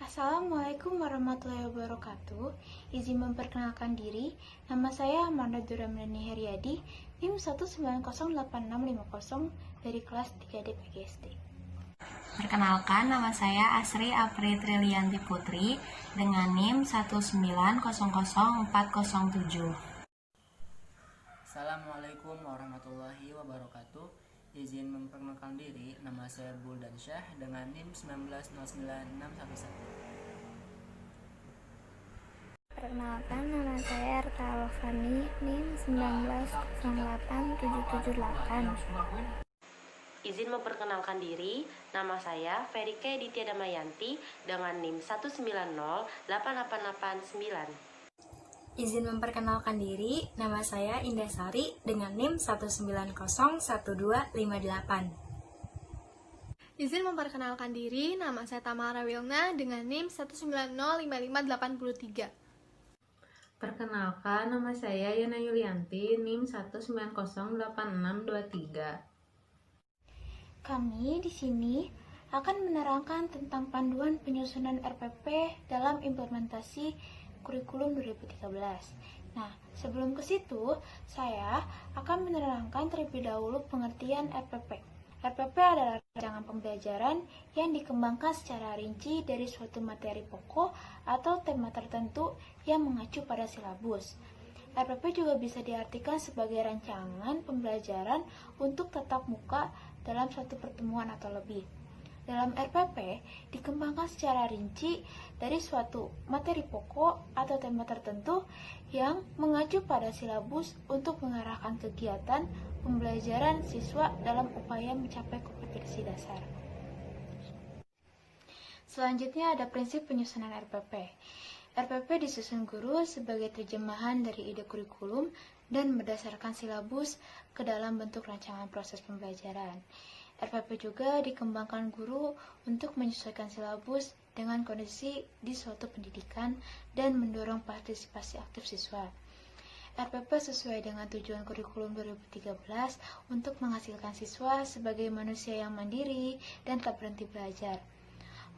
Assalamualaikum warahmatullahi wabarakatuh. Izin memperkenalkan diri, nama saya Amanda Duramdani Heriadi, NIM 1908650 dari kelas 3D PGSD. Perkenalkan, nama saya Asri Apri Trilianti Putri dengan NIM 1900407. Assalamualaikum warahmatullahi wabarakatuh. Izin memperkenalkan diri, nama saya Buldansyah dengan NIM 1909611. Perkenalkan, nama saya Erta Alfani, NIM 1908778. Izin memperkenalkan diri, nama saya Ferike Ditya Damayanti dengan NIM 1908889. Izin memperkenalkan diri, nama saya Indasari dengan NIM 1901258. Izin memperkenalkan diri, nama saya Tamara Wilna dengan NIM 1905583. Perkenalkan, nama saya Yana Yulianti, NIM 1908623. Kami di sini akan menerangkan tentang panduan penyusunan RPP dalam implementasi kurikulum 2013. Nah, sebelum ke situ, saya akan menerangkan terlebih dahulu pengertian RPP. RPP adalah rancangan pembelajaran yang dikembangkan secara rinci dari suatu materi pokok atau tema tertentu yang mengacu pada silabus. RPP juga bisa diartikan sebagai rancangan pembelajaran untuk tatap muka dalam suatu pertemuan atau lebih. Dalam RPP dikembangkan secara rinci dari suatu materi pokok atau tema tertentu yang mengacu pada silabus untuk mengarahkan kegiatan pembelajaran siswa dalam upaya mencapai kompetensi dasar. Selanjutnya ada prinsip penyusunan RPP. RPP disusun guru sebagai terjemahan dari ide kurikulum dan berdasarkan silabus ke dalam bentuk rancangan proses pembelajaran. RPP juga dikembangkan guru untuk menyesuaikan silabus dengan kondisi di suatu pendidikan dan mendorong partisipasi aktif siswa. RPP sesuai dengan tujuan kurikulum 2013 untuk menghasilkan siswa sebagai manusia yang mandiri dan tak berhenti belajar.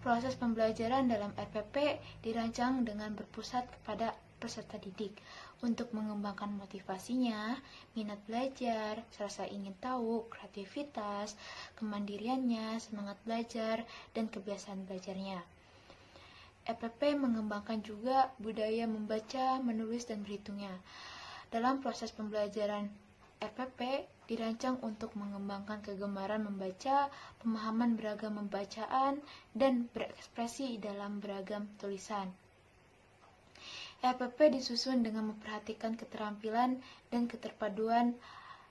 Proses pembelajaran dalam RPP dirancang dengan berpusat kepada peserta didik untuk mengembangkan motivasinya, minat belajar, rasa ingin tahu, kreativitas, kemandiriannya, semangat belajar, dan kebiasaan belajarnya. RPP mengembangkan juga budaya membaca, menulis, dan berhitungnya. Dalam proses pembelajaran RPP dirancang untuk mengembangkan kegemaran membaca, pemahaman beragam pembacaan, dan berekspresi dalam beragam tulisan. RPP disusun dengan memperhatikan keterampilan dan keterpaduan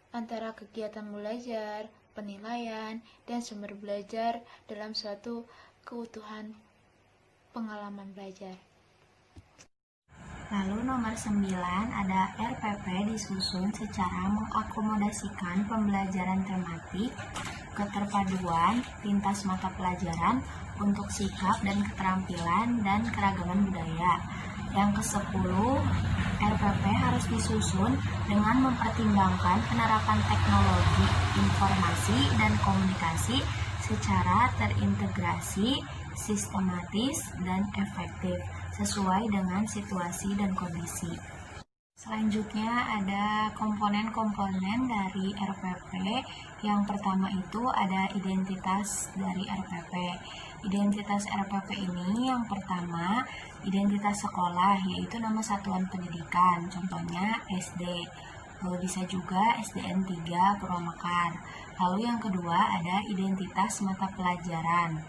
antara kegiatan belajar, penilaian, dan sumber belajar dalam suatu keutuhan pengalaman belajar. Lalu nomor 9 ada RPP disusun secara mengakomodasikan pembelajaran tematik, keterpaduan, lintas mata pelajaran untuk sikap dan keterampilan dan keragaman budaya. Yang ke-10, RPP harus disusun dengan mempertimbangkan penerapan teknologi, informasi, dan komunikasi secara terintegrasi, sistematis, dan efektif sesuai dengan situasi dan kondisi. Selanjutnya ada komponen-komponen dari RPP. Yang pertama itu ada identitas dari RPP. Identitas RPP ini yang pertama identitas sekolah, yaitu nama satuan pendidikan, contohnya SD. Bisa juga SDN 3 Purwamekar. Lalu yang kedua ada identitas mata pelajaran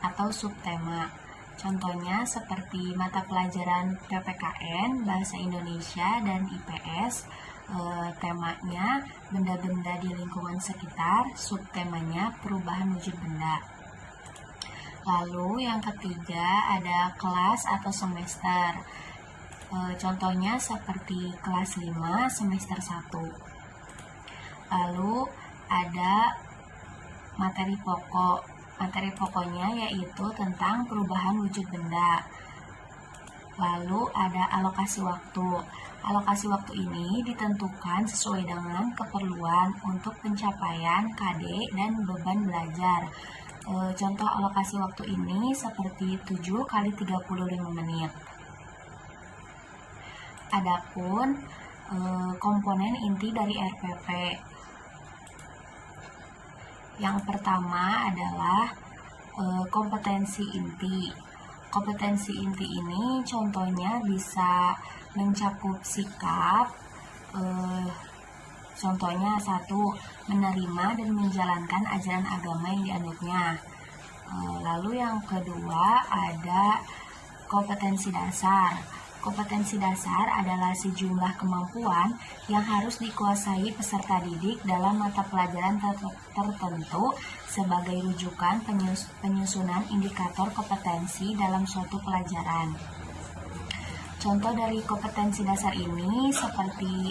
atau subtema. Contohnya seperti mata pelajaran PPKN, Bahasa Indonesia, dan IPS. Temanya benda-benda di lingkungan sekitar, subtemanya perubahan wujud benda. Lalu yang ketiga ada kelas atau semester. Contohnya seperti kelas 5 semester 1. Lalu ada materi pokok. Materi pokoknya yaitu tentang perubahan wujud benda. Lalu ada alokasi waktu. Alokasi waktu ini ditentukan sesuai dengan keperluan untuk pencapaian KD dan beban belajar. Contoh alokasi waktu ini seperti 7 kali 35 menit. Adapun komponen inti dari RPP. Yang pertama adalah kompetensi inti. Kompetensi inti ini contohnya bisa mencakup sikap, contohnya 1. Menerima dan menjalankan ajaran agama yang dianutnya. Lalu yang kedua ada kompetensi dasar. Kompetensi dasar adalah sejumlah kemampuan yang harus dikuasai peserta didik dalam mata pelajaran tertentu sebagai rujukan penyusunan indikator kompetensi dalam suatu pelajaran. Contoh dari kompetensi dasar ini seperti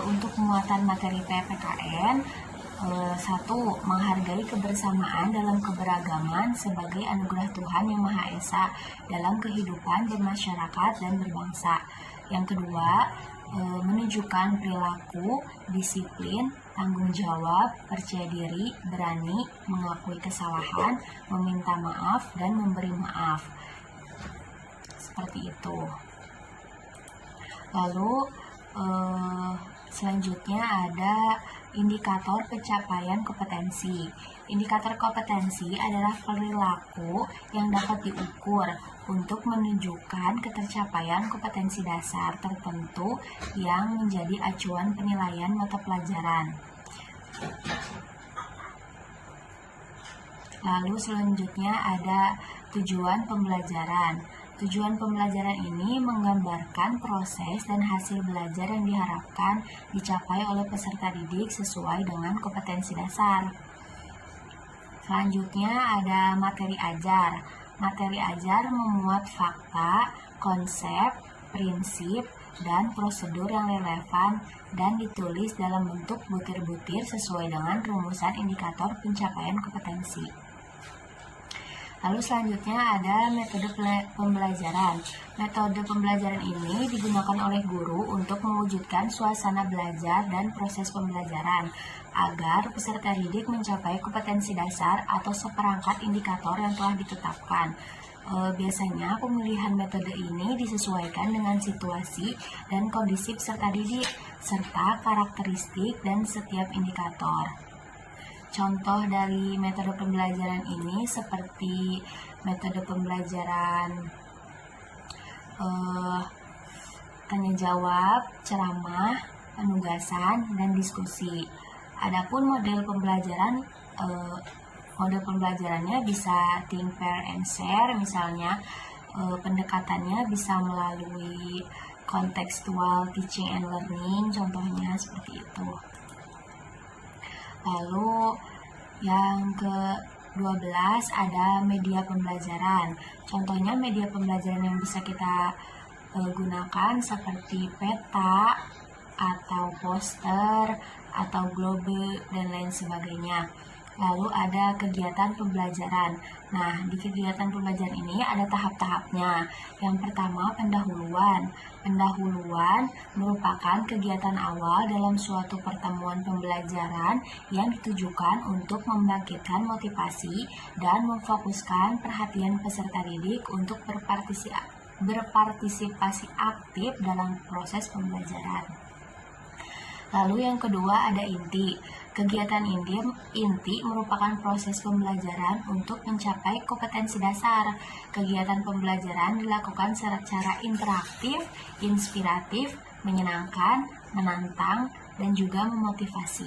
untuk muatan materi PPKN, 1. Menghargai kebersamaan dalam keberagaman sebagai anugerah Tuhan Yang Maha Esa dalam kehidupan bermasyarakat dan berbangsa. Yang kedua, menunjukkan perilaku, disiplin, tanggung jawab, percaya diri, berani, mengakui kesalahan, meminta maaf, dan memberi maaf. Seperti itu. Lalu selanjutnya ada indikator pencapaian kompetensi. Indikator kompetensi adalah perilaku yang dapat diukur untuk menunjukkan ketercapaian kompetensi dasar tertentu yang menjadi acuan penilaian mata pelajaran. Lalu selanjutnya ada tujuan pembelajaran. Tujuan pembelajaran ini menggambarkan proses dan hasil belajar yang diharapkan dicapai oleh peserta didik sesuai dengan kompetensi dasar. Selanjutnya ada materi ajar. Materi ajar memuat fakta, konsep, prinsip, dan prosedur yang relevan dan ditulis dalam bentuk butir-butir sesuai dengan rumusan indikator pencapaian kompetensi. Lalu selanjutnya ada metode pembelajaran. Metode pembelajaran ini digunakan oleh guru untuk mewujudkan suasana belajar dan proses pembelajaran agar peserta didik mencapai kompetensi dasar atau seperangkat indikator yang telah ditetapkan. Biasanya pemilihan metode ini disesuaikan dengan situasi dan kondisi peserta didik serta karakteristik dan setiap indikator. Contoh dari metode pembelajaran ini seperti metode pembelajaran tanya jawab, ceramah, penugasan, dan diskusi. Adapun model pembelajarannya bisa think, pair, and share. Misalnya pendekatannya bisa melalui contextual teaching and learning, contohnya seperti itu. Lalu yang ke-12 ada media pembelajaran. Contohnya media pembelajaran yang bisa kita gunakan seperti peta atau poster atau globe dan lain sebagainya. Lalu ada kegiatan pembelajaran. Nah, di kegiatan pembelajaran ini ada tahap-tahapnya. Yang pertama, pendahuluan. Pendahuluan merupakan kegiatan awal dalam suatu pertemuan pembelajaran yang ditujukan untuk membangkitkan motivasi dan memfokuskan perhatian peserta didik untuk berpartisipasi aktif dalam proses pembelajaran. Lalu yang kedua ada inti. Kegiatan inti merupakan proses pembelajaran untuk mencapai kompetensi dasar. Kegiatan pembelajaran dilakukan secara interaktif, inspiratif, menyenangkan, menantang, dan juga memotivasi.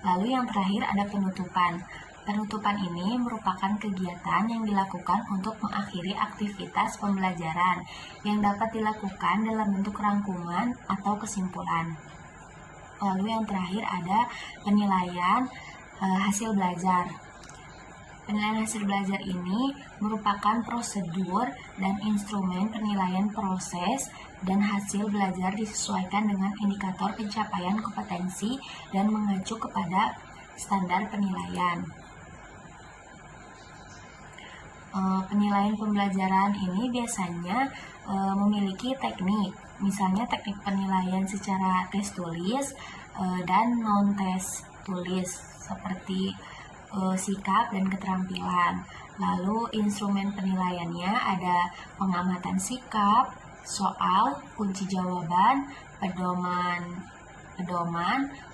Lalu yang terakhir ada penutupan. Penutupan ini merupakan kegiatan yang dilakukan untuk mengakhiri aktivitas pembelajaran yang dapat dilakukan dalam bentuk rangkuman atau kesimpulan. Lalu yang terakhir ada penilaian hasil belajar. Penilaian hasil belajar ini merupakan prosedur dan instrumen penilaian proses dan hasil belajar disesuaikan dengan indikator pencapaian kompetensi dan mengacu kepada standar penilaian. Penilaian pembelajaran ini biasanya memiliki teknik. Misalnya teknik penilaian secara tes tulis dan non-tes tulis seperti sikap dan keterampilan. Lalu instrumen penilaiannya ada pengamatan sikap, soal, kunci jawaban, pedoman,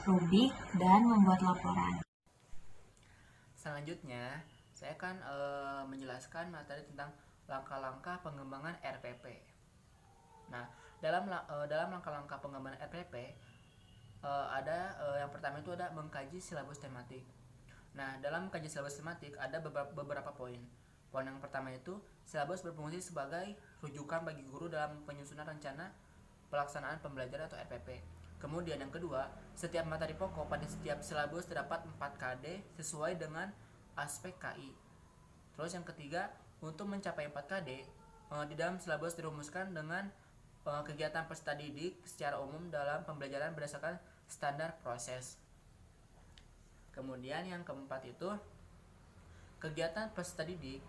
rubrik, dan membuat laporan. Selanjutnya, saya akan menjelaskan materi tentang langkah-langkah pengembangan RPP. Nah, dalam langkah-langkah pengembangan RPP ada yang pertama itu ada mengkaji silabus tematik. Nah, dalam mengkaji silabus tematik ada beberapa poin. Poin yang pertama itu silabus berfungsi sebagai rujukan bagi guru dalam penyusunan rencana pelaksanaan pembelajaran atau RPP. Kemudian yang kedua, setiap materi pokok pada setiap silabus terdapat 4 KD sesuai dengan aspek KI. Terus yang ketiga, untuk mencapai 4 KD, di dalam silabus dirumuskan dengan kegiatan peserta didik secara umum dalam pembelajaran berdasarkan standar proses. Kemudian yang keempat itu, kegiatan peserta didik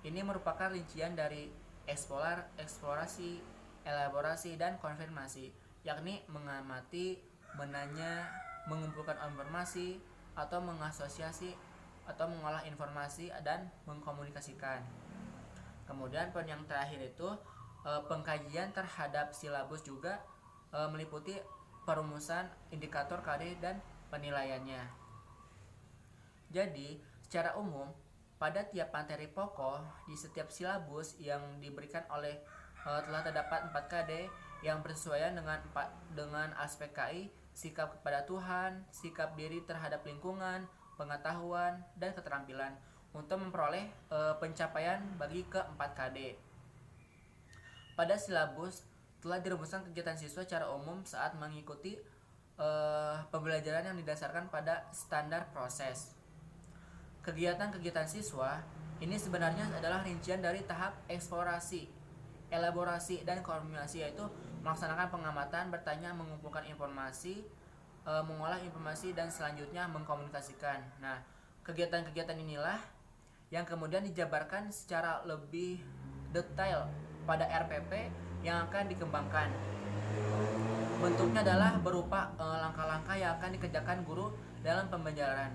ini merupakan rincian dari eksplorasi, elaborasi, dan konfirmasi, yakni mengamati, menanya, mengumpulkan informasi, atau mengasosiasi, atau mengolah informasi, dan mengkomunikasikan. Kemudian poin yang terakhir itu, pengkajian terhadap silabus juga meliputi perumusan indikator KD dan penilaiannya. Jadi, secara umum, pada tiap materi pokok di setiap silabus yang diberikan oleh telah terdapat 4 KD yang bersesuaian dengan aspek KI, sikap kepada Tuhan, sikap diri terhadap lingkungan, pengetahuan, dan keterampilan untuk memperoleh pencapaian bagi ke-4 KD. Pada silabus telah dirumuskan kegiatan siswa secara umum saat mengikuti pembelajaran yang didasarkan pada standar proses. Kegiatan-kegiatan siswa ini sebenarnya adalah rincian dari tahap eksplorasi, elaborasi, dan koordinasi, yaitu melaksanakan pengamatan, bertanya, mengumpulkan informasi, mengolah informasi, dan selanjutnya mengkomunikasikan. Nah, kegiatan-kegiatan inilah yang kemudian dijabarkan secara lebih detail pada RPP yang akan dikembangkan. Bentuknya adalah berupa langkah-langkah yang akan dikerjakan guru dalam pembelajaran,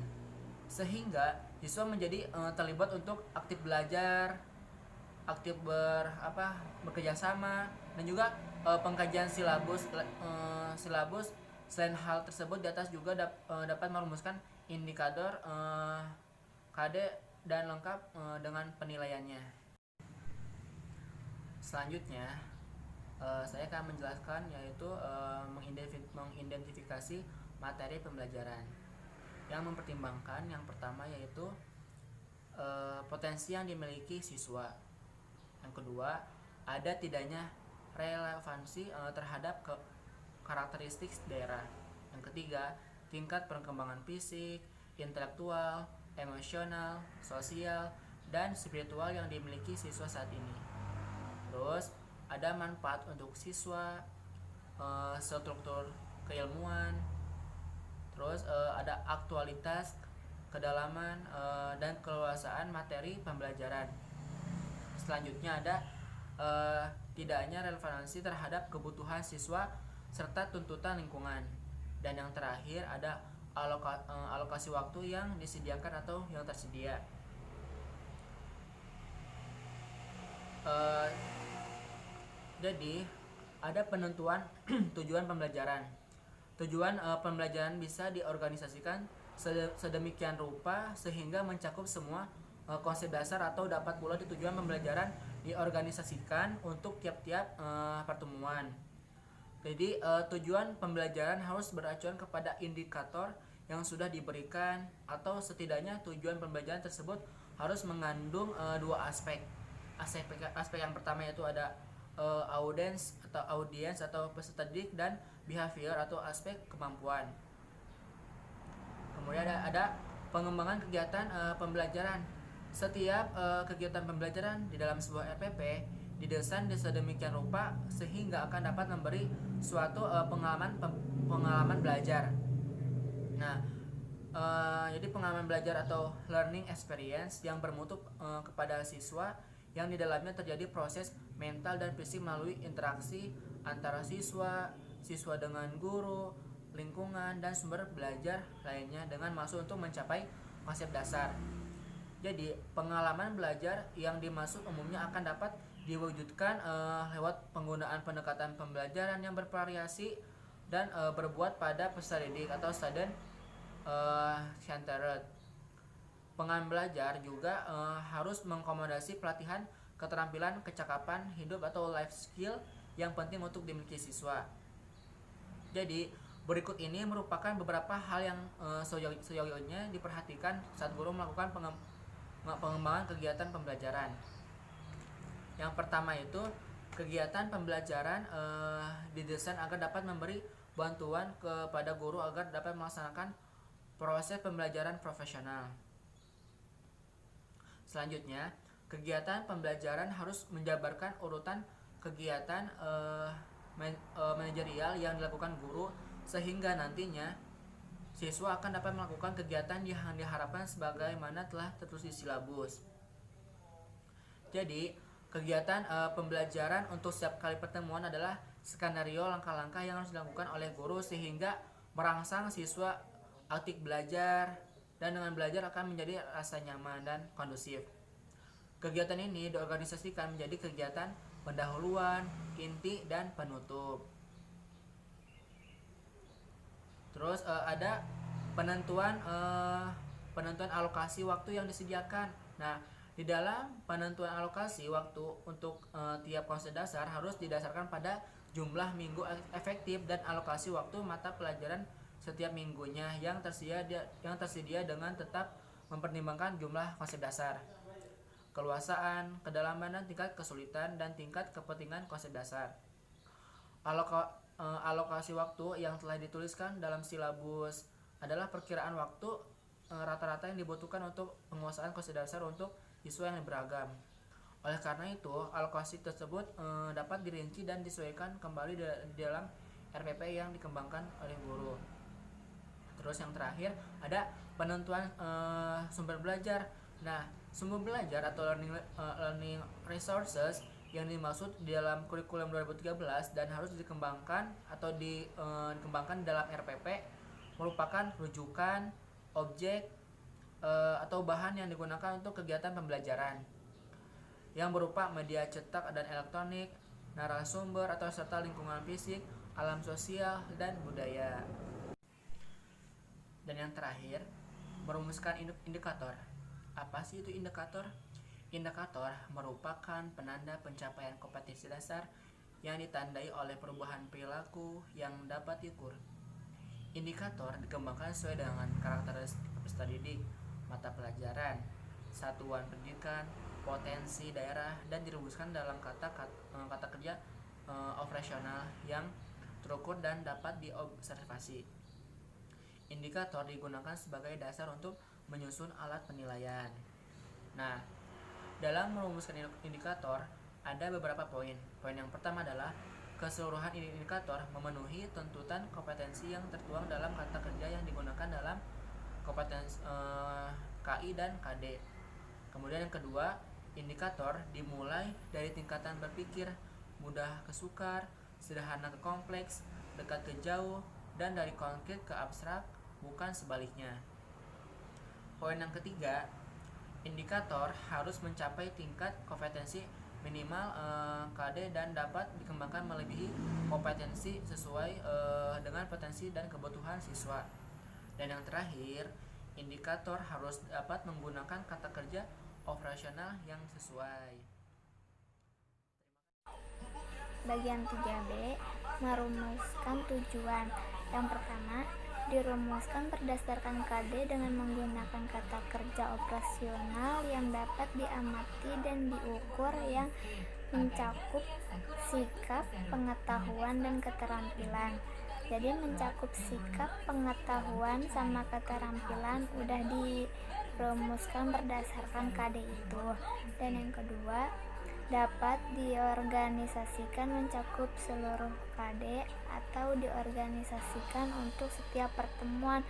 sehingga siswa menjadi terlibat untuk aktif belajar, aktif bekerja sama, dan juga pengkajian silabus. Selain hal tersebut, di atas juga dapat merumuskan indikator KD dan lengkap dengan penilaiannya. Selanjutnya, saya akan menjelaskan yaitu mengidentifikasi materi pembelajaran yang mempertimbangkan yang pertama yaitu potensi yang dimiliki siswa. Yang kedua, ada tidaknya relevansi terhadap karakteristik daerah. Yang ketiga, tingkat perkembangan fisik, intelektual, emosional, sosial, dan spiritual yang dimiliki siswa saat ini. Terus ada manfaat untuk siswa, struktur keilmuan, terus ada aktualitas, kedalaman, dan keluasaan materi pembelajaran. Selanjutnya ada tidaknya relevansi terhadap kebutuhan siswa serta tuntutan lingkungan. Dan yang terakhir ada alokasi waktu yang disediakan atau yang tersedia. Jadi ada penentuan tujuan pembelajaran. Tujuan pembelajaran bisa diorganisasikan sedemikian rupa sehingga mencakup semua konsep dasar atau dapat pula tujuan pembelajaran diorganisasikan untuk tiap-tiap pertemuan. Jadi tujuan pembelajaran harus beracuan kepada indikator yang sudah diberikan, atau setidaknya tujuan pembelajaran tersebut harus mengandung dua aspek. Aspek yang pertama yaitu ada audiens atau peserta didik, dan behavior atau aspek kemampuan. Kemudian ada pengembangan kegiatan pembelajaran. Setiap kegiatan pembelajaran di dalam sebuah RPP didesain sedemikian rupa sehingga akan dapat memberi suatu pengalaman belajar. Nah, jadi pengalaman belajar atau learning experience yang bermutu kepada siswa, yang di dalamnya terjadi proses mental dan fisik melalui interaksi antara siswa dengan guru, lingkungan, dan sumber belajar lainnya dengan maksud untuk mencapai konsep dasar. Jadi, pengalaman belajar yang dimaksud umumnya akan dapat diwujudkan lewat penggunaan pendekatan pembelajaran yang bervariasi dan berbuat pada peserta didik atau student centered. Pengalaman belajar juga harus mengakomodasi pelatihan keterampilan kecakapan hidup atau life skill yang penting untuk dimiliki siswa. Jadi, berikut ini merupakan beberapa hal yang seyogyanya diperhatikan saat guru melakukan pengembangan kegiatan pembelajaran. Yang pertama itu, kegiatan pembelajaran didesain agar dapat memberi bantuan kepada guru agar dapat melaksanakan proses pembelajaran profesional. Selanjutnya, kegiatan pembelajaran harus menjabarkan urutan kegiatan manajerial yang dilakukan guru sehingga nantinya siswa akan dapat melakukan kegiatan yang diharapkan sebagaimana telah tertulis di silabus. Jadi, kegiatan pembelajaran untuk setiap kali pertemuan adalah skenario langkah-langkah yang harus dilakukan oleh guru sehingga merangsang siswa aktif belajar dan dengan belajar akan menjadi rasa nyaman dan kondusif. Kegiatan ini diorganisasikan menjadi kegiatan pendahuluan, inti, dan penutup. Terus ada penentuan alokasi waktu yang disediakan. Nah, di dalam penentuan alokasi waktu untuk tiap konsep dasar harus didasarkan pada jumlah minggu efektif dan alokasi waktu mata pelajaran setiap minggunya yang tersedia dengan tetap mempertimbangkan jumlah konsep dasar, keluasaan, kedalaman, dan tingkat kesulitan dan tingkat kepentingan konsep dasar. Alokasi waktu yang telah dituliskan dalam silabus adalah perkiraan waktu rata-rata yang dibutuhkan untuk penguasaan konsep dasar untuk siswa yang beragam. Oleh karena itu, alokasi tersebut dapat dirinci dan disesuaikan kembali di dalam RPP yang dikembangkan oleh guru. Terus yang terakhir ada penentuan sumber belajar. Nah, sumber belajar atau learning resources yang dimaksud di dalam kurikulum 2013 dan harus dikembangkan atau dikembangkan dalam RPP merupakan rujukan, objek, atau bahan yang digunakan untuk kegiatan pembelajaran yang berupa media cetak dan elektronik, narasumber atau serta lingkungan fisik, alam sosial, dan budaya. Dan yang terakhir, merumuskan indikator. Apa sih itu indikator? Indikator merupakan penanda pencapaian kompetensi dasar yang ditandai oleh perubahan perilaku yang dapat diukur. Indikator dikembangkan sesuai dengan karakteristik peserta didik, mata pelajaran, satuan pendidikan, potensi daerah, dan dirumuskan dalam kata kerja operasional yang terukur dan dapat diobservasi. Indikator digunakan sebagai dasar untuk menyusun alat penilaian. Nah, dalam merumuskan indikator ada beberapa poin. Poin yang pertama adalah keseluruhan indikator memenuhi tuntutan kompetensi yang tertuang dalam kata kerja yang digunakan dalam kompetensi KI dan KD. Kemudian yang kedua, indikator dimulai dari tingkatan berpikir mudah ke sukar, sederhana ke kompleks, dekat ke jauh, dan dari konkret ke abstrak, bukan sebaliknya. Poin yang ketiga, indikator harus mencapai tingkat kompetensi minimal KD dan dapat dikembangkan melebihi kompetensi sesuai dengan potensi dan kebutuhan siswa. Dan yang terakhir, indikator harus dapat menggunakan kata kerja operasional yang sesuai. Bagian 3B, merumuskan tujuan. Yang pertama, dirumuskan berdasarkan KD dengan menggunakan kata kerja operasional yang dapat diamati dan diukur yang mencakup sikap, pengetahuan, dan keterampilan. Jadi mencakup sikap, pengetahuan, sama keterampilan udah dirumuskan berdasarkan KD itu. Dan yang kedua, dapat diorganisasikan mencakup seluruh KD atau diorganisasikan untuk setiap pertemuan.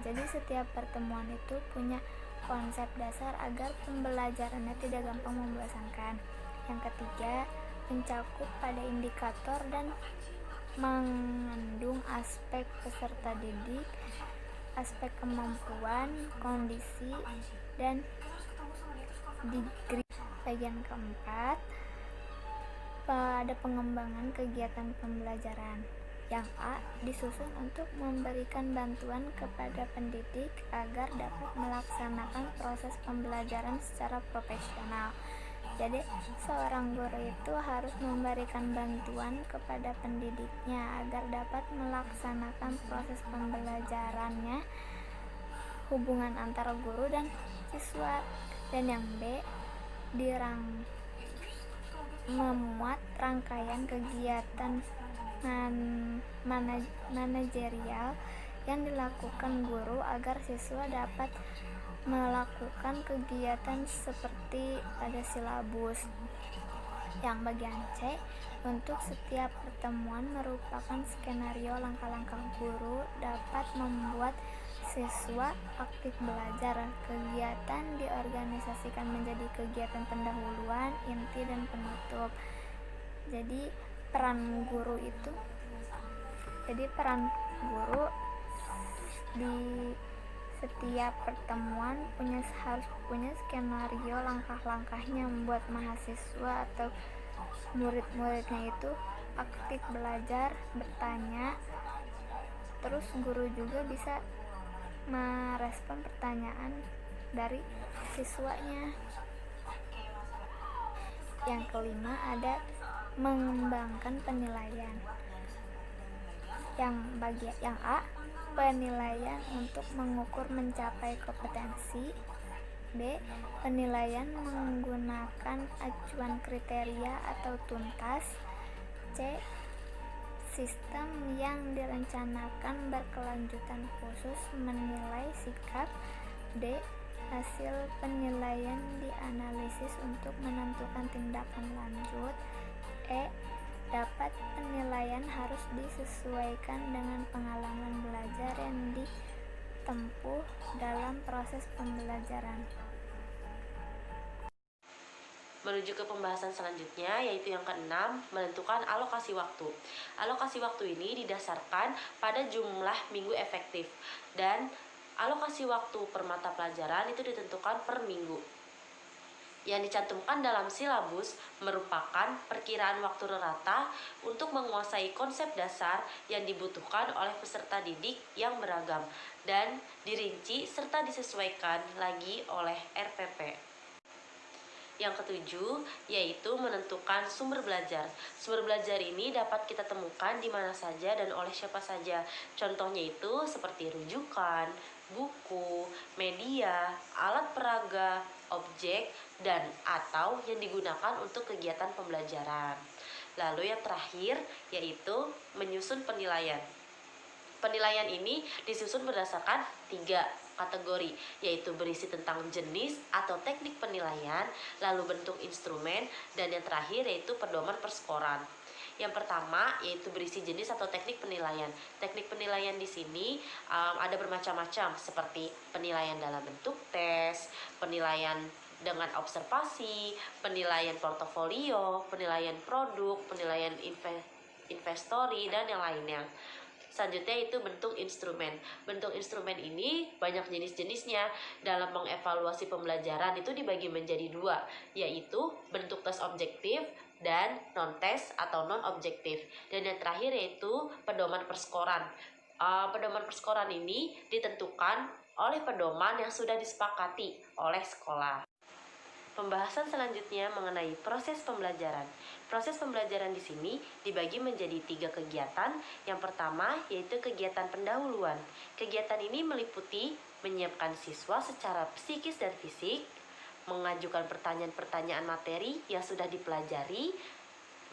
Jadi setiap pertemuan itu punya konsep dasar agar pembelajarannya tidak gampang membosankan. Yang ketiga, mencakup pada indikator dan mengandung aspek peserta didik aspek kemampuan, kondisi, dan degree. Bagian keempat, pada pengembangan kegiatan pembelajaran. Yang A, disusun untuk memberikan bantuan kepada pendidik agar dapat melaksanakan proses pembelajaran secara profesional. Jadi, seorang guru itu harus memberikan bantuan kepada pendidiknya agar dapat melaksanakan proses pembelajarannya, hubungan antara guru dan siswa. Dan yang B, memuat rangkaian kegiatan manajerial yang dilakukan guru agar siswa dapat melakukan kegiatan seperti pada silabus. Yang bagian C, untuk setiap pertemuan merupakan skenario langkah-langkah guru dapat membuat siswa aktif belajar. Kegiatan diorganisasikan menjadi kegiatan pendahuluan, inti, dan penutup. Jadi peran guru di setiap pertemuan harus punya skenario langkah-langkahnya, membuat mahasiswa atau murid-muridnya itu aktif belajar, bertanya. Terus guru juga bisa merespon pertanyaan dari siswanya. Yang kelima ada mengembangkan penilaian. Yang A, penilaian untuk mengukur mencapai kompetensi. B, penilaian menggunakan acuan kriteria atau tuntas. C, sistem yang direncanakan berkelanjutan khusus menilai sikap. D, hasil penilaian dianalisis untuk menentukan tindakan lanjut. E, dapat penilaian harus disesuaikan dengan pengalaman belajar yang ditempuh dalam proses pembelajaran. Menuju ke pembahasan selanjutnya, yaitu yang keenam, menentukan alokasi waktu. Alokasi waktu ini didasarkan pada jumlah minggu efektif, dan alokasi waktu per mata pelajaran itu ditentukan per minggu. Yang dicantumkan dalam silabus merupakan perkiraan waktu rata untuk menguasai konsep dasar yang dibutuhkan oleh peserta didik yang beragam dan dirinci serta disesuaikan lagi oleh RPP. Yang ketujuh, yaitu menentukan sumber belajar. Sumber belajar ini dapat kita temukan di mana saja dan oleh siapa saja. Contohnya itu seperti rujukan, buku, media, alat peraga, objek, dan atau yang digunakan untuk kegiatan pembelajaran. Lalu yang terakhir, yaitu menyusun penilaian. Penilaian ini disusun berdasarkan 3 kategori, yaitu berisi tentang jenis atau teknik penilaian, lalu bentuk instrumen, dan yang terakhir yaitu pedoman perskoran. Yang pertama yaitu berisi jenis atau teknik penilaian. Teknik penilaian di sini ada bermacam-macam, seperti penilaian dalam bentuk tes, penilaian dengan observasi, penilaian portofolio, penilaian produk, penilaian investori, dan yang lainnya. Selanjutnya itu bentuk instrumen. Bentuk instrumen ini banyak jenis-jenisnya. Dalam mengevaluasi pembelajaran itu dibagi menjadi 2, yaitu bentuk tes objektif dan non-tes atau non-objektif. Dan yang terakhir yaitu pedoman perskoran. Pedoman perskoran ini ditentukan oleh pedoman yang sudah disepakati oleh sekolah. Pembahasan selanjutnya mengenai proses pembelajaran. Proses pembelajaran di sini dibagi menjadi 3 kegiatan. Yang pertama yaitu kegiatan pendahuluan. Kegiatan ini meliputi menyiapkan siswa secara psikis dan fisik, mengajukan pertanyaan-pertanyaan materi yang sudah dipelajari,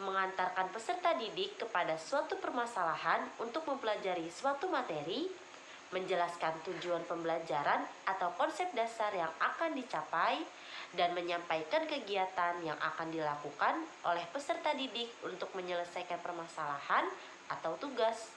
mengantarkan peserta didik kepada suatu permasalahan untuk mempelajari suatu materi, menjelaskan tujuan pembelajaran atau konsep dasar yang akan dicapai, dan menyampaikan kegiatan yang akan dilakukan oleh peserta didik untuk menyelesaikan permasalahan atau tugas.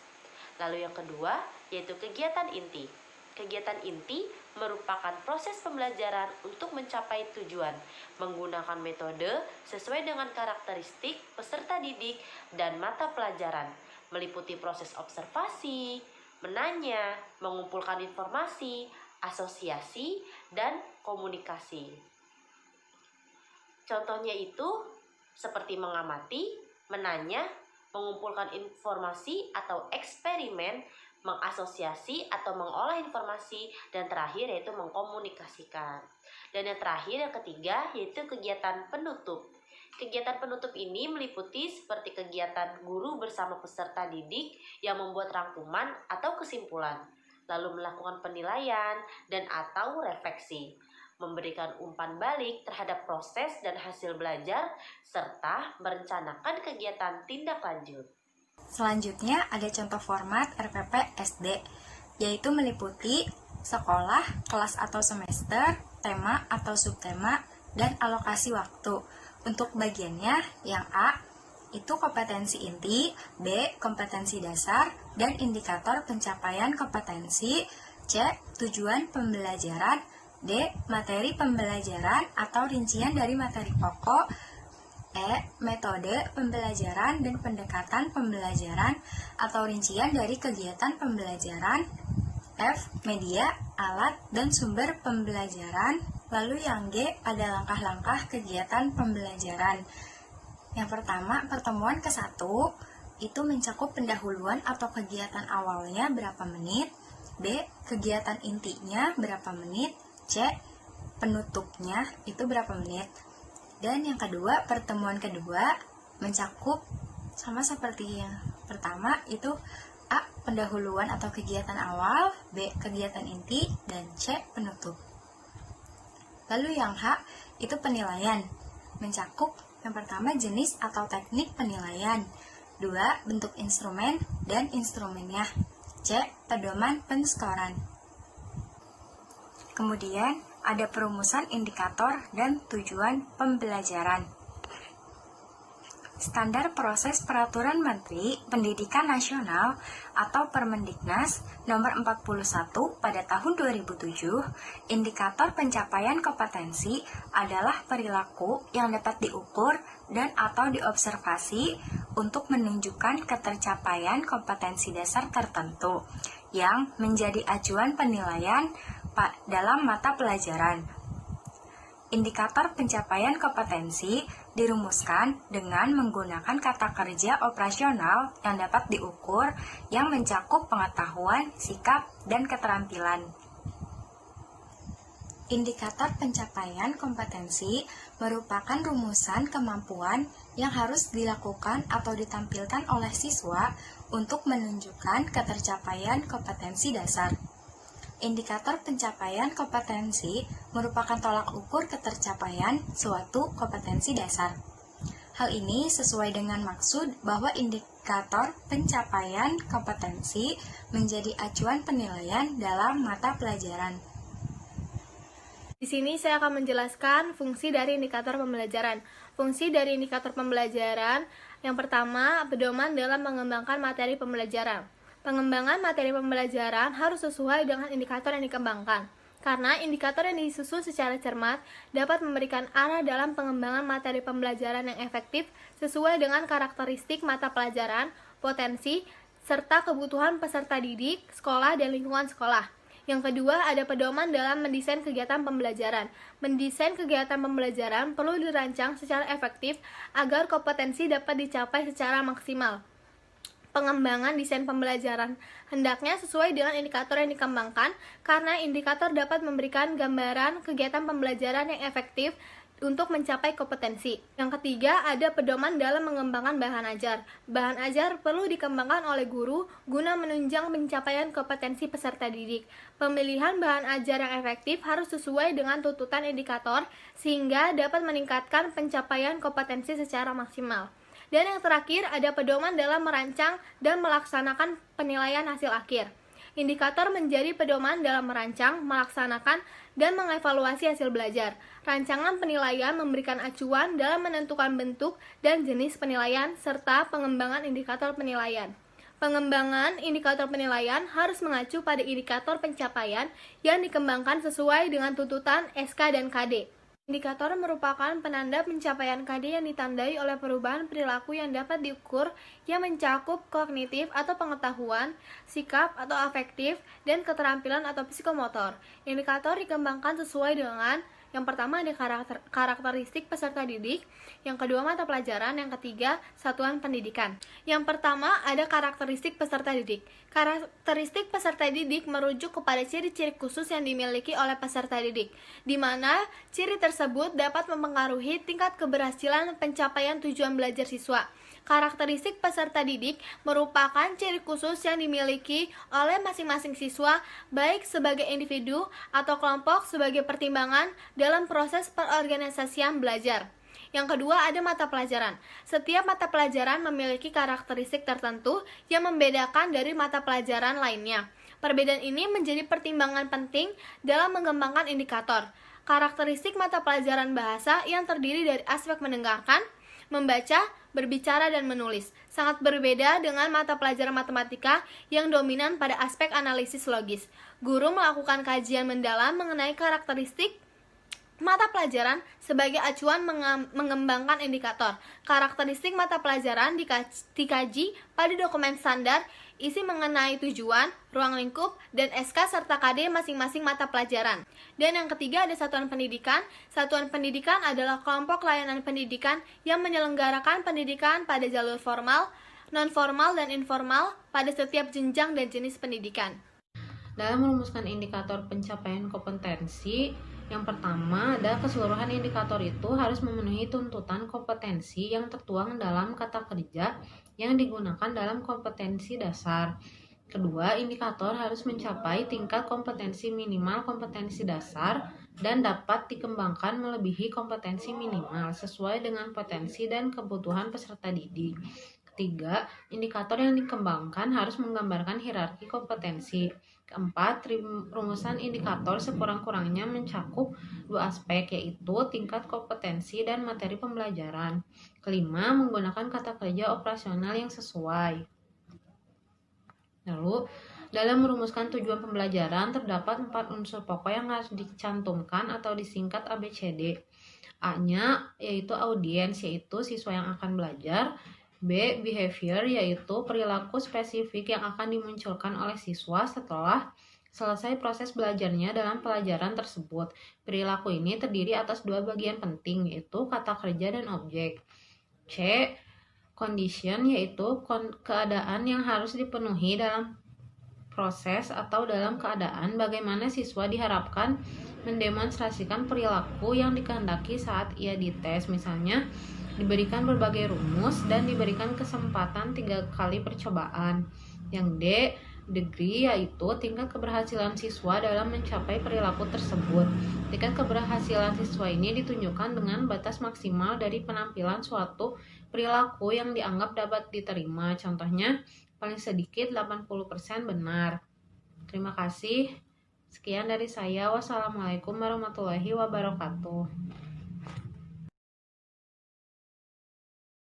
Lalu yang kedua yaitu kegiatan inti. Kegiatan inti merupakan proses pembelajaran untuk mencapai tujuan menggunakan metode sesuai dengan karakteristik peserta didik dan mata pelajaran, meliputi proses observasi, menanya, mengumpulkan informasi, asosiasi, dan komunikasi. Contohnya itu seperti mengamati, menanya, mengumpulkan informasi atau eksperimen, mengasosiasi atau mengolah informasi, dan terakhir yaitu mengkomunikasikan. Dan yang terakhir, yang ketiga, yaitu kegiatan penutup. Kegiatan penutup ini meliputi seperti kegiatan guru bersama peserta didik yang membuat rangkuman atau kesimpulan, lalu melakukan penilaian dan atau refleksi, memberikan umpan balik terhadap proses dan hasil belajar, serta merencanakan kegiatan tindak lanjut. Selanjutnya ada contoh format RPP SD, yaitu meliputi sekolah, kelas atau semester, tema atau subtema, dan alokasi waktu. Untuk bagiannya, yang A itu kompetensi inti, B kompetensi dasar, dan indikator pencapaian kompetensi, C tujuan pembelajaran, D. Materi pembelajaran atau rincian dari materi pokok, E. Metode pembelajaran dan pendekatan pembelajaran atau rincian dari kegiatan pembelajaran, F. Media, alat, dan sumber pembelajaran. Lalu yang G ada langkah-langkah kegiatan pembelajaran. Yang pertama, pertemuan ke-1 itu mencakup pendahuluan atau kegiatan awalnya berapa menit, B. Kegiatan intinya berapa menit, C. Penutupnya itu berapa menit. Dan yang kedua, pertemuan kedua mencakup sama seperti yang pertama, itu A. Pendahuluan atau kegiatan awal, B. Kegiatan inti, dan C. Penutup. Lalu yang H itu penilaian, mencakup yang pertama jenis atau teknik penilaian, 2. Bentuk instrumen dan instrumennya, C. Pedoman penskoran. Kemudian ada perumusan indikator dan tujuan pembelajaran. Standar Proses Peraturan Menteri Pendidikan Nasional atau Permendiknas Nomor 41 pada tahun 2007, indikator pencapaian kompetensi adalah perilaku yang dapat diukur dan atau diobservasi untuk menunjukkan ketercapaian kompetensi dasar tertentu yang menjadi acuan penilaian dalam mata pelajaran. Indikator pencapaian kompetensi dirumuskan dengan menggunakan kata kerja operasional yang dapat diukur yang mencakup pengetahuan, sikap, dan keterampilan. Indikator pencapaian kompetensi merupakan rumusan kemampuan yang harus dilakukan atau ditampilkan oleh siswa untuk menunjukkan ketercapaian kompetensi dasar. Indikator pencapaian kompetensi merupakan tolak ukur ketercapaian suatu kompetensi dasar. Hal ini sesuai dengan maksud bahwa indikator pencapaian kompetensi menjadi acuan penilaian dalam mata pelajaran. Di sini saya akan menjelaskan fungsi dari indikator pembelajaran. Fungsi dari indikator pembelajaran yang pertama, pedoman dalam mengembangkan materi pembelajaran. Pengembangan materi pembelajaran harus sesuai dengan indikator yang dikembangkan, karena indikator yang disusun secara cermat dapat memberikan arah dalam pengembangan materi pembelajaran yang efektif sesuai dengan karakteristik mata pelajaran, potensi, serta kebutuhan peserta didik, sekolah, dan lingkungan sekolah. Yang kedua, ada pedoman dalam mendesain kegiatan pembelajaran. Mendesain kegiatan pembelajaran perlu dirancang secara efektif agar kompetensi dapat dicapai secara maksimal. Pengembangan desain pembelajaran hendaknya sesuai dengan indikator yang dikembangkan, karena indikator dapat memberikan gambaran kegiatan pembelajaran yang efektif untuk mencapai kompetensi. Yang ketiga, ada pedoman dalam mengembangkan bahan ajar. Bahan ajar perlu dikembangkan oleh guru guna menunjang pencapaian kompetensi peserta didik. Pemilihan bahan ajar yang efektif harus sesuai dengan tuntutan indikator sehingga dapat meningkatkan pencapaian kompetensi secara maksimal. Dan yang terakhir, ada pedoman dalam merancang dan melaksanakan penilaian hasil akhir. Indikator menjadi pedoman dalam merancang, melaksanakan, dan mengevaluasi hasil belajar. Rancangan penilaian memberikan acuan dalam menentukan bentuk dan jenis penilaian, serta pengembangan indikator penilaian. Pengembangan indikator penilaian harus mengacu pada indikator pencapaian yang dikembangkan sesuai dengan tuntutan SK dan KD. Indikator merupakan penanda pencapaian KD yang ditandai oleh perubahan perilaku yang dapat diukur yang mencakup kognitif atau pengetahuan, sikap atau afektif, dan keterampilan atau psikomotor. Indikator dikembangkan sesuai dengan yang pertama ada karakteristik peserta didik, yang kedua mata pelajaran, yang ketiga satuan pendidikan. Yang pertama ada karakteristik peserta didik. Karakteristik peserta didik merujuk kepada ciri-ciri khusus yang dimiliki oleh peserta didik, di mana ciri tersebut dapat mempengaruhi tingkat keberhasilan pencapaian tujuan belajar siswa. Karakteristik peserta didik merupakan ciri khusus yang dimiliki oleh masing-masing siswa, baik sebagai individu atau kelompok sebagai pertimbangan dalam proses perorganisasian belajar. Yang kedua ada mata pelajaran. Setiap mata pelajaran memiliki karakteristik tertentu yang membedakan dari mata pelajaran lainnya. Perbedaan ini menjadi pertimbangan penting dalam mengembangkan indikator. Karakteristik mata pelajaran bahasa yang terdiri dari aspek mendengarkan, membaca, berbicara, dan menulis. Sangat berbeda dengan mata pelajaran matematika yang dominan pada aspek analisis logis. Guru melakukan kajian mendalam mengenai karakteristik mata pelajaran sebagai acuan mengembangkan indikator. Karakteristik mata pelajaran dikaji pada dokumen standar, isi mengenai tujuan, ruang lingkup, dan SK serta KD masing-masing mata pelajaran. Dan yang ketiga ada satuan pendidikan. Satuan pendidikan adalah kelompok layanan pendidikan yang menyelenggarakan pendidikan pada jalur formal, non-formal, dan informal pada setiap jenjang dan jenis pendidikan. Dalam merumuskan indikator pencapaian kompetensi, yang pertama ada keseluruhan indikator itu harus memenuhi tuntutan kompetensi yang tertuang dalam kata kerja yang digunakan dalam kompetensi dasar. Kedua, indikator harus mencapai tingkat kompetensi minimal kompetensi dasar dan dapat dikembangkan melebihi kompetensi minimal sesuai dengan potensi dan kebutuhan peserta didik. Ketiga, indikator yang dikembangkan harus menggambarkan hierarki kompetensi. Keempat, rumusan indikator sekurang-kurangnya mencakup dua aspek, yaitu tingkat kompetensi dan materi pembelajaran. Kelima, menggunakan kata kerja operasional yang sesuai. Lalu, dalam merumuskan tujuan pembelajaran, terdapat 4 unsur pokok yang harus dicantumkan atau disingkat ABCD. A-nya yaitu audiens, yaitu siswa yang akan belajar. B. Behavior, yaitu perilaku spesifik yang akan dimunculkan oleh siswa setelah selesai proses belajarnya dalam pelajaran tersebut. Perilaku ini terdiri atas 2 bagian penting, yaitu kata kerja dan objek. C. Condition, yaitu keadaan yang harus dipenuhi dalam proses atau dalam keadaan bagaimana siswa diharapkan mendemonstrasikan perilaku yang dikehendaki saat ia dites. Misalnya, diberikan berbagai rumus dan diberikan kesempatan 3 kali percobaan. Yang D, degree, yaitu tingkat keberhasilan siswa dalam mencapai perilaku tersebut. Tingkat keberhasilan siswa ini ditunjukkan dengan batas maksimal dari penampilan suatu perilaku yang dianggap dapat diterima. Contohnya, paling sedikit 80% benar. Terima kasih. Sekian dari saya. Wassalamualaikum warahmatullahi wabarakatuh.